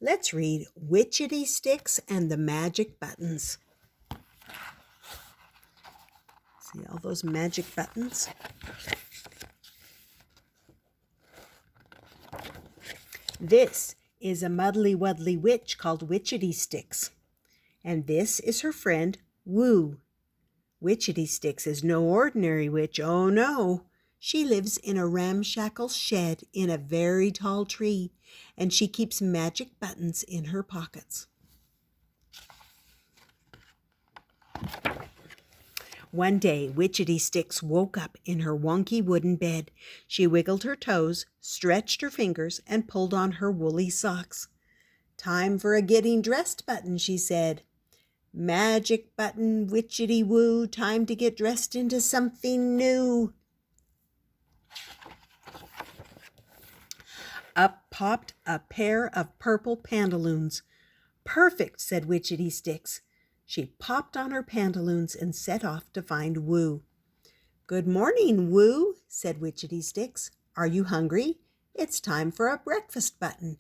Let's read Witchety Sticks and the Magic Buttons. See all those magic buttons? This is a muddly wuddly witch called Witchety Sticks. And this is her friend, Woo. Witchety Sticks is no ordinary witch, oh no. She lives in a ramshackle shed in a very tall tree, and she keeps magic buttons in her pockets. One day, Witchety Sticks woke up in her wonky wooden bed. She wiggled her toes, stretched her fingers, and pulled on her woolly socks. "Time for a getting dressed button," she said. "Magic button, witchety woo, time to get dressed into something new." Up popped a pair of purple pantaloons. "Perfect," said Witchety Sticks. She popped on her pantaloons and set off to find Woo. "Good morning, Woo," said Witchety Sticks. "Are you hungry? It's time for a breakfast button.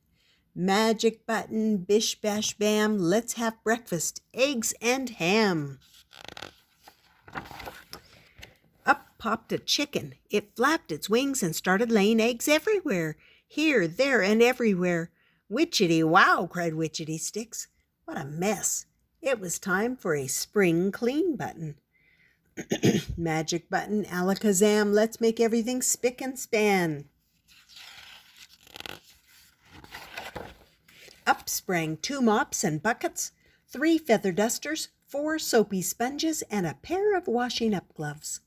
Magic button, bish bash bam, let's have breakfast, eggs and ham." Up popped a chicken. It flapped its wings and started laying eggs everywhere, here, there, and everywhere. "Witchety wow," cried Witchety Sticks. What a mess. It was time for a spring clean button. Magic button, alakazam, let's make everything spick and span. Up sprang 2 mops and buckets, 3 feather dusters, 4 soapy sponges, and a pair of washing-up gloves.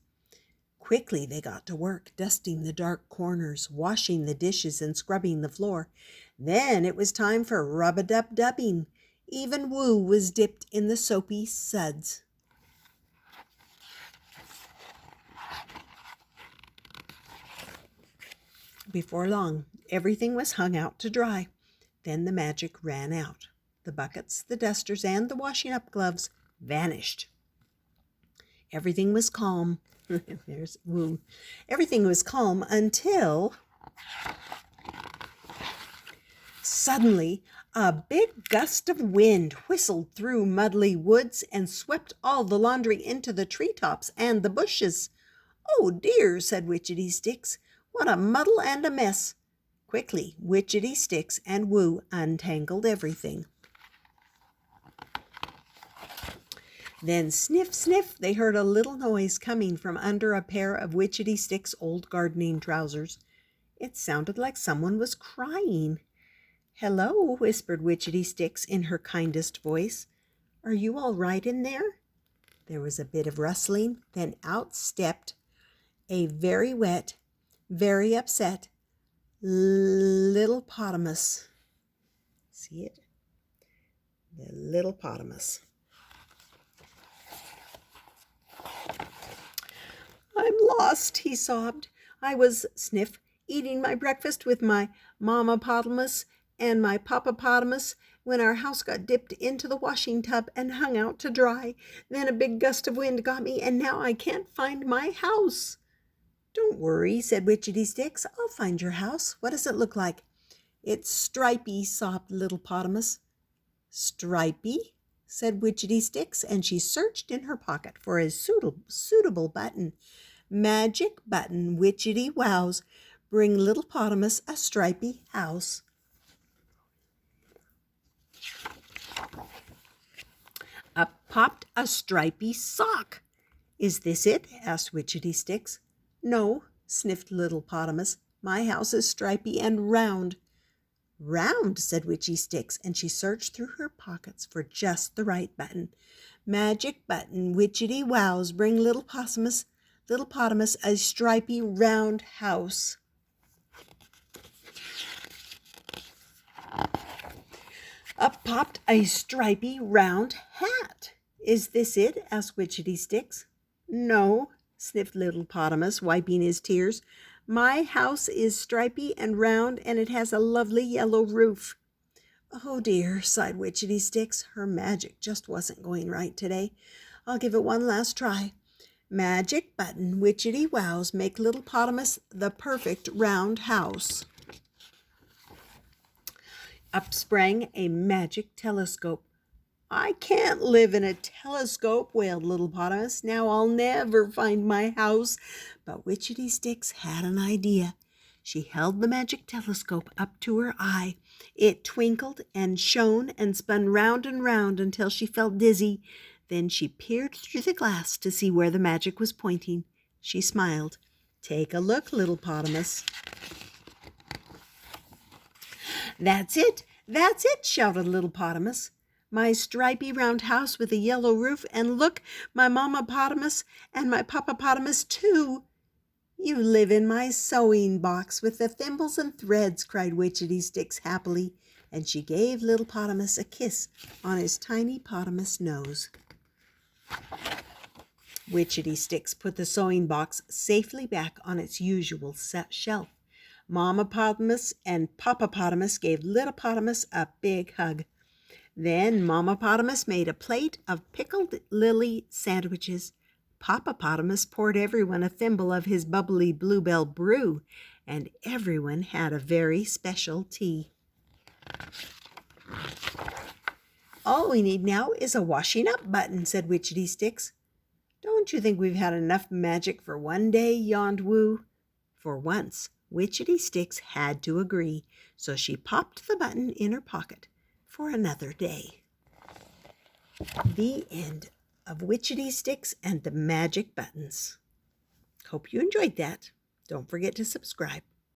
Quickly they got to work, dusting the dark corners, washing the dishes, and scrubbing the floor. Then it was time for rub-a-dub-dubbing. Even Woo was dipped in the soapy suds. Before long, everything was hung out to dry. Then the magic ran out. The buckets, the dusters, and the washing-up gloves vanished. Everything was calm. There's Woo. Everything was calm until suddenly a big gust of wind whistled through Muddly Woods and swept all the laundry into the treetops and the bushes. "Oh dear," said Witchety Sticks. "What a muddle and a mess." Quickly, Witchety Sticks and Woo untangled everything. Then sniff, sniff, they heard a little noise coming from under a pair of Witchety Sticks' old gardening trousers. It sounded like someone was crying. "Hello," whispered Witchety Sticks in her kindest voice. "Are you all right in there?" There was a bit of rustling, then out stepped a very wet, very upset Littlepotamus. See it? The Littlepotamus. "I'm lost," he sobbed. "I was," sniff, "eating my breakfast with my Mama-potamus and my Papa-potamus when our house got dipped into the washing tub and hung out to dry. Then a big gust of wind got me, and now I can't find my house." "Don't worry," said Witchety Sticks. "I'll find your house. What does it look like?" "It's stripy," sobbed Littlepotamus. "Stripy?" said Witchety Sticks, and she searched in her pocket for a suitable button. "Magic button, witchety wows, bring Littlepotamus a stripy house." Up popped a stripy sock. "Is this it?" asked Witchety Sticks. "No," sniffed Littlepotamus. "My house is stripy and round." "Round," said Witchy Sticks, and she searched through her pockets for just the right button. "Magic button, witchety wows, bring Littlepotamus a stripy round house." Up popped a stripy round hat. "Is this it?" asked Witchety Sticks. "No," sniffed Littlepotamus, wiping his tears. "My house is stripy and round, and it has a lovely yellow roof." "Oh dear," sighed Witchety Sticks. Her magic just wasn't going right today. "I'll give it one last try. Magic button, witchety wows, make Littlepotamus the perfect round house." Up sprang a magic telescope. I can't live in a telescope, wailed Littlepotamus. Now I'll never find my house. But Witchety Sticks had an idea. She held the magic telescope up to her eye. It twinkled and shone and spun round and round until she felt dizzy. Then she peered through the glass to see where the magic was pointing. She smiled. Take a look, Littlepotamus. That's it, shouted Littlepotamus. My stripy round house with a yellow roof, and look, my Mammapotamus and my Papapotamus too. You live in my sewing box with the thimbles and threads, cried Witchety Sticks happily, and she gave Littlepotamus a kiss on his tiny potamus nose. Witchety Sticks put the sewing box safely back on its usual shelf. Mammapotamus and Papapotamus gave Littlepotamus a big hug. Then Mammapotamus made a plate of pickled lily sandwiches. Papapotamus poured everyone a thimble of his bubbly bluebell brew, and everyone had a very special tea. All we need now is a washing up button, said Witchety Sticks. Don't you think we've had enough magic for one day, yawned Woo. For once, Witchety Sticks had to agree, so she popped the button in her pocket for another day. The end of Witchety Sticks and the Magic Buttons. Hope you enjoyed that. Don't forget to subscribe.